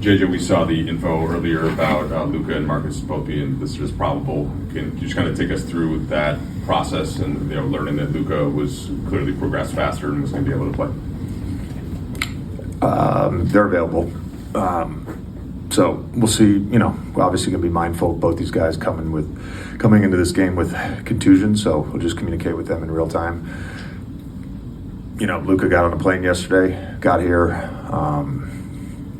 JJ, we saw the info earlier about Luka and Marcus both being listed as probable. Can you just kind of take us through that process and learning that Luka was clearly progressed faster and was going to be able to play? They're available. So we'll see. We're obviously going to be mindful of both these guys coming into this game with contusions. So we'll just communicate with them in real time. Luka got on a plane yesterday, got here.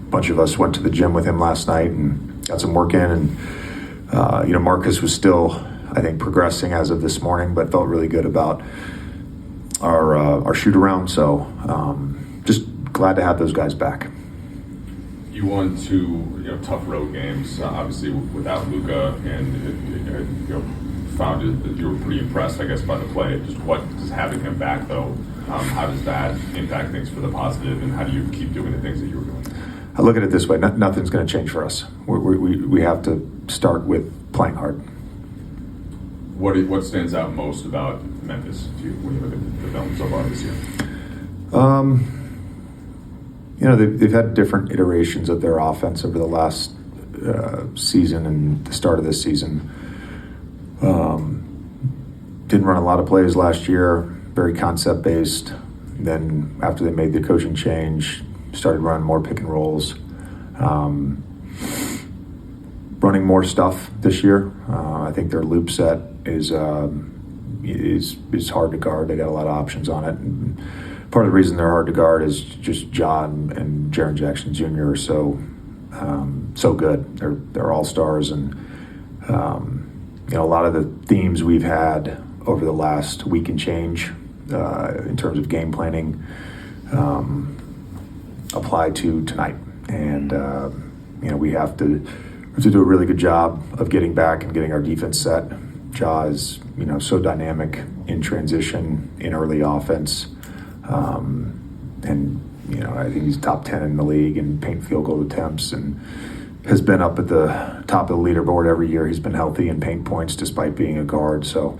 A bunch of us went to the gym with him last night and got some work in. And Marcus was still, I think, progressing as of this morning, but felt really good about our shoot around. So just glad to have those guys back. You won two tough road games, obviously without Luka, and found that you were pretty impressed, I guess, by the play. Just what does having him back, though? How does that impact things for the positive, and how do you keep doing the things that you were doing? I look at it this way: nothing's going to change for us. We have to start with playing hard. What stands out most about Memphis to you when you look at the film so far this year? They've had different iterations of their offense over the last season and the start of this season. Didn't run a lot of plays last year, very concept-based. Then after they made the coaching change, started running more pick and rolls. Running more stuff this year. I think their loop set is hard to guard. They got a lot of options on it. And part of the reason they're hard to guard is just John and Jaren Jackson Jr. are so good. They're all stars, and a lot of the themes we've had over the last week and change in terms of game planning apply to tonight. And we have to do a really good job of getting back and getting our defense set. Ja is so dynamic in transition, in early offense. I think he's top 10 in the league in paint field goal attempts, and has been up at the top of the leaderboard every year. He's been healthy in paint points despite being a guard. So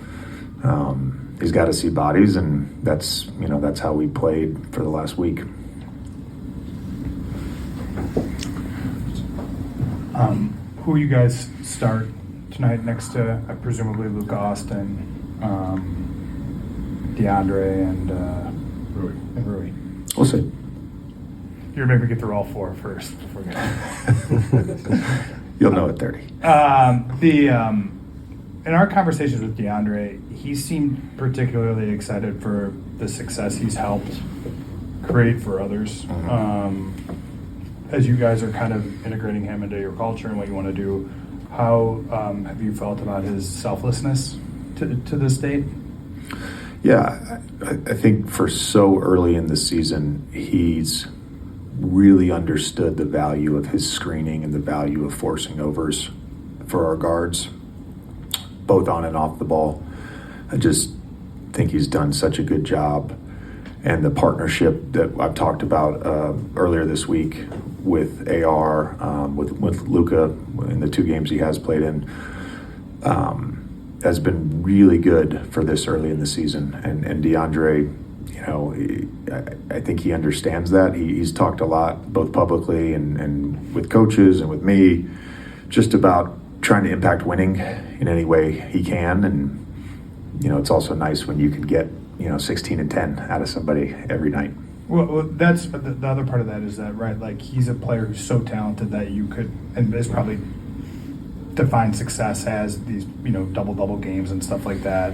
he's got to see bodies, and that's how we played for the last week. Who you guys start tonight next to presumably Luka, Austin, DeAndre, and Rui? We'll see. You're maybe get through all four first before we You'll know at 30. In our conversations with DeAndre, he seemed particularly excited for the success he's helped create for others. Mm-hmm. As you guys are kind of integrating him into your culture and what you want to do, how have you felt about his selflessness to this date? Yeah, I think for so early in the season, he's really understood the value of his screening and the value of forcing overs for our guards, both on and off the ball. I just think he's done such a good job. And the partnership that I've talked about earlier this week with AR, with Luka in the two games he has played in, has been really good for this early in the season. And DeAndre, I think he understands that. He's talked a lot, both publicly and with coaches and with me, just about trying to impact winning in any way he can. And, it's also nice when you can get, 16 and 10 out of somebody every night. Well, that's the other part of that is that, right, like he's a player who's so talented that you could, and is probably defined success as these, double games and stuff like that.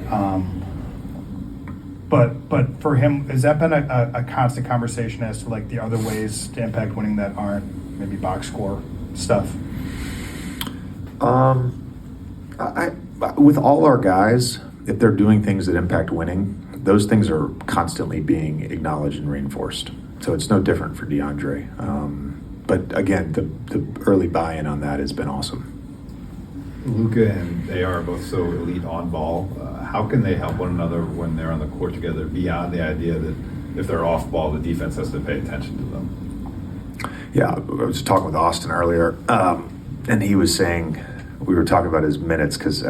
But for him, has that been a constant conversation as to like the other ways to impact winning that aren't maybe box score stuff? With all our guys, if they're doing things that impact winning, those things are constantly being acknowledged and reinforced. So it's no different for DeAndre. But again, the early buy-in on that has been awesome. Luka and AR are both so elite on ball. How can they help one another when they're on the court together beyond the idea that if they're off ball, the defense has to pay attention to them? Yeah, I was talking with Austin earlier, and he was saying, we were talking about his minutes because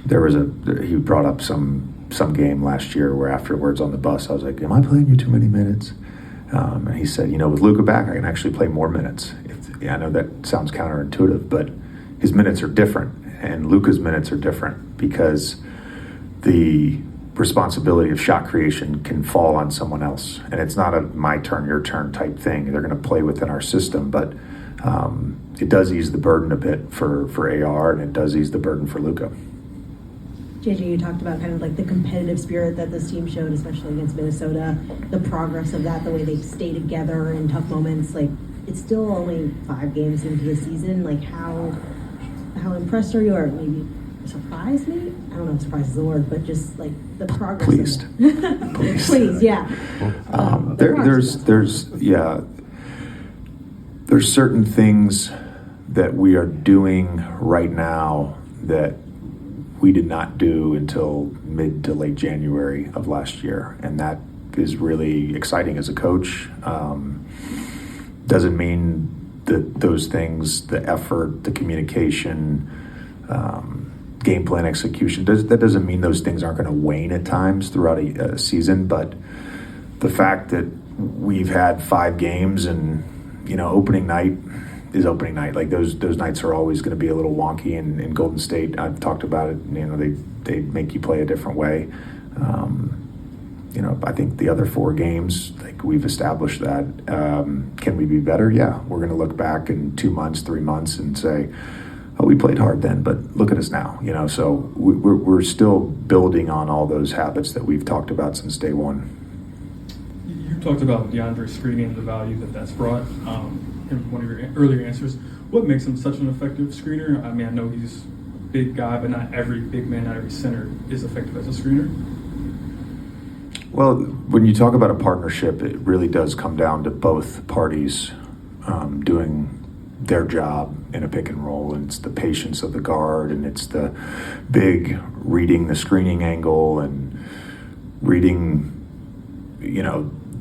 he brought up some game last year where afterwards on the bus I was like, am I playing you too many minutes? And he said, with Luka back, I can actually play more minutes. I know that sounds counterintuitive, but his minutes are different, and Luka's minutes are different because the responsibility of shot creation can fall on someone else. And it's not a my turn, your turn type thing. They're going to play within our system, but it does ease the burden a bit for AR, and it does ease the burden for Luka. JJ, you talked about kind of like the competitive spirit that this team showed, especially against Minnesota, the progress of that, the way they stay together in tough moments. Like, it's still only 5 games into the season. Like, how impressed are you, or maybe surprised me? I don't know if surprised is the word, but just like the progress. Pleased. Pleased, yeah. There's certain things that we are doing right now that we did not do until mid to late January of last year, and that is really exciting as a coach. Doesn't mean that those things, the effort, the communication, game plan execution, that doesn't mean those things aren't going to wane at times throughout a season, but the fact that we've had 5 games and, opening night is opening night. Like those nights are always going to be a little wonky in Golden State. I've talked about it. They make you play a different way. I think the other 4 games, like we've established that. Can we be better? Yeah, we're going to look back in 2 months, 3 months, and say, "Oh, we played hard then, but look at us now." So we're still building on all those habits that we've talked about since day one. You talked about DeAndre screening and the value that's brought. In one of your earlier answers, what makes him such an effective screener? I mean, I know he's a big guy, but not every big man, not every center is effective as a screener. Well, when you talk about a partnership, it really does come down to both parties doing their job in a pick and roll, and it's the patience of the guard, and it's the big reading the screening angle and reading,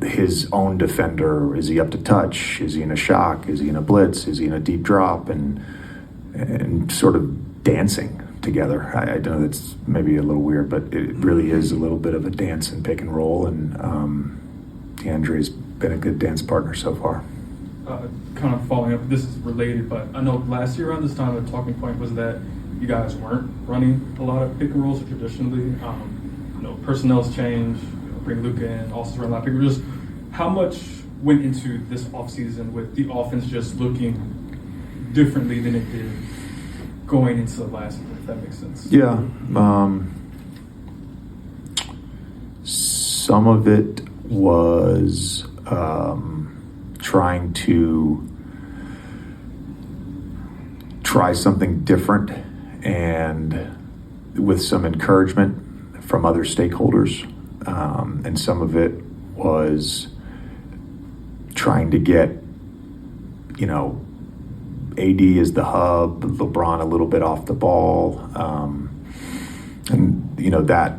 his own defender. Is he up to touch? Is he in a shock? Is he in a blitz? Is he in a deep drop? And sort of dancing together. I know that's maybe a little weird, but it really is a little bit of a dance and pick and roll, and DeAndre's been a good dance partner so far. Kind of following up, this is related, but I know last year around this time the talking point was that you guys weren't running a lot of pick and rolls traditionally. Personnel's changed, bring Luka in, also run a lot of pick and rolls. How much went into this offseason with the offense just looking differently than it did going into last season, if that makes sense? Yeah. Some of it was trying to try something different, and with some encouragement from other stakeholders. And some of it was trying to get, AD is the hub, LeBron a little bit off the ball. And that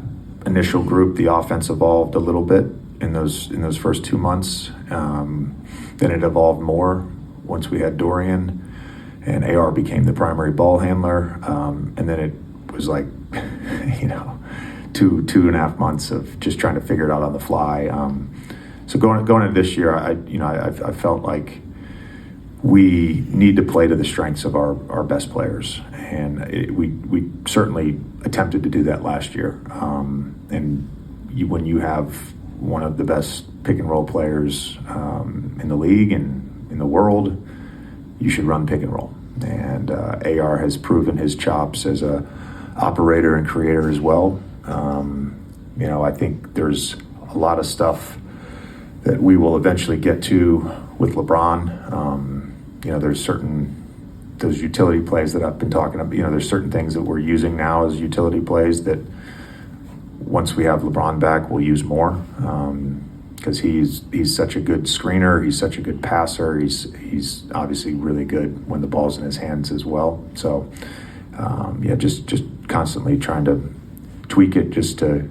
initial group, the offense evolved a little bit in those first 2 months. Then it evolved more once we had Dorian, and AR became the primary ball handler. And then it was like, 2.5 months of just trying to figure it out on the fly. So going into this year, I felt like we need to play to the strengths of our best players, and we certainly attempted to do that last year. When you have one of the best pick and roll players in the league and in the world, you should run pick and roll. And AR has proven his chops as a operator and creator as well. I think there's a lot of stuff that we will eventually get to with LeBron. There's those utility plays that I've been talking about. There's certain things that we're using now as utility plays that once we have LeBron back, we'll use more, because he's such a good screener. He's such a good passer. He's obviously really good when the ball's in his hands as well. So, just constantly trying to tweak it just to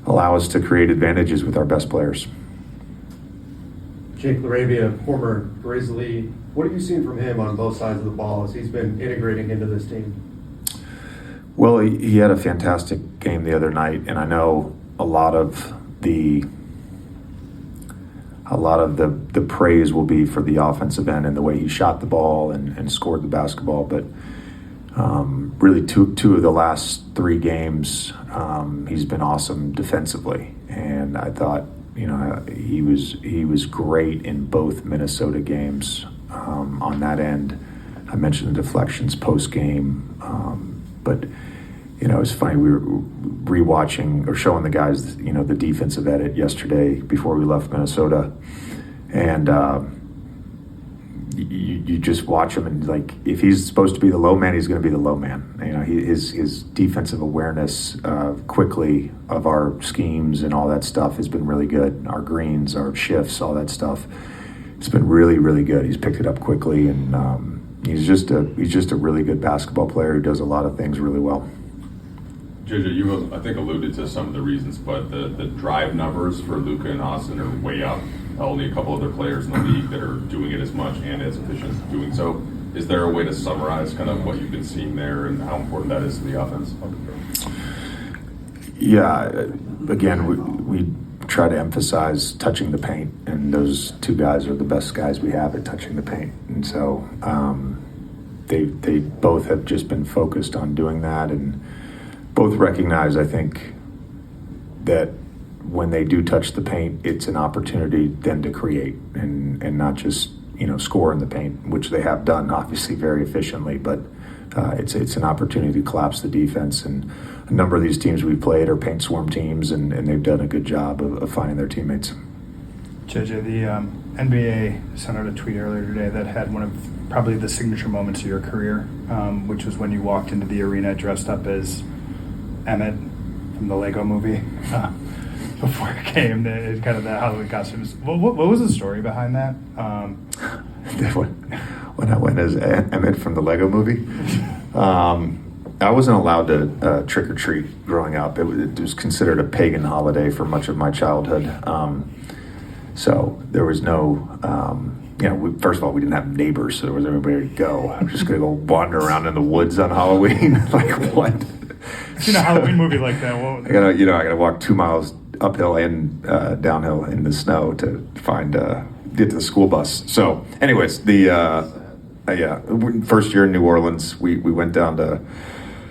allow us to create advantages with our best players. Jake LaRavia, former Grizzly. What have you seen from him on both sides of the ball as he's been integrating into this team? Well, he had a fantastic game the other night, and I know a lot of the a lot of the praise will be for the offensive end and the way he shot the ball and scored the basketball. But really, two of the last 3 games, he's been awesome defensively. And I thought, he was great in both Minnesota games on that end. I mentioned the deflections post game, but it's funny. We were rewatching or showing the guys, the defensive edit yesterday before we left Minnesota, and you just watch him, and like if he's supposed to be the low man, he's going to be the low man. His defensive awareness quickly of our schemes and all that stuff has been really good. Our greens, our shifts, all that stuff. It's been really, really good. He's picked it up quickly, and he's just a really good basketball player who does a lot of things really well. JJ, you I think alluded to some of the reasons, but the drive numbers for Luka and Austin are way up. Only a couple other players in the league that are doing it as much and as efficient as doing so. Is there a way to summarize kind of what you've been seeing there and how important that is to the offense? Yeah, again, we try to emphasize touching the paint, and those 2 guys are the best guys we have at touching the paint. And so they both have just been focused on doing that, and both recognize, I think, that when they do touch the paint, it's an opportunity then to create and not just score in the paint, which they have done obviously very efficiently, but it's an opportunity to collapse the defense. And a number of these teams we've played are paint swarm teams, and they've done a good job of finding their teammates. JJ, the NBA sent out a tweet earlier today that had one of probably the signature moments of your career, which was when you walked into the arena dressed up as Emmett from the Lego movie. Before it came, kind of the Halloween costumes. What was the story behind that? When I went as Emmett from the Lego movie, I wasn't allowed to trick or treat growing up. It was considered a pagan holiday for much of my childhood. So there was no, first of all, we didn't have neighbors, so there wasn't anybody to go. I was just going to go wander around in the woods on Halloween. Like, what? It's a Halloween movie like that. I gotta walk 2 miles uphill and downhill in the snow to get to the school bus. So, anyways, first year in New Orleans, we went down to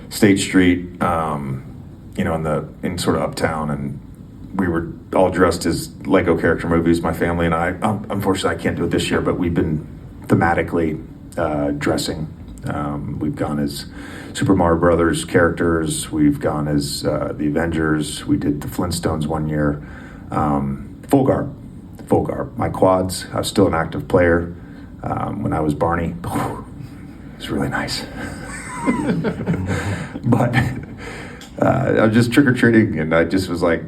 State Street, in sort of uptown, and we were all dressed as Lego character movies. My family and I. Unfortunately, I can't do it this year, but we've been thematically dressing. We've gone as Super Mario Brothers characters. We've gone as the Avengers. We did the Flintstones one year. Full garb. My quads. I was still an active player when I was Barney. It was really nice. But I was just trick or treating, and I just was like,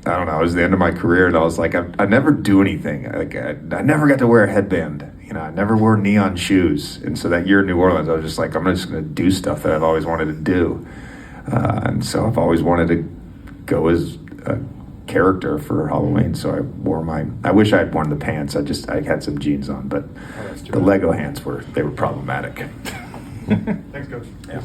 I don't know. It was the end of my career, and I was like, I never do anything. Like I never got to wear a headband. I never wore neon shoes. And so that year in New Orleans, I was just like, I'm just going to do stuff that I've always wanted to do. And so I've always wanted to go as a character for Halloween. So I wish I had worn the pants. I had some jeans on, but the Lego hands were problematic. Thanks, Coach. Yeah.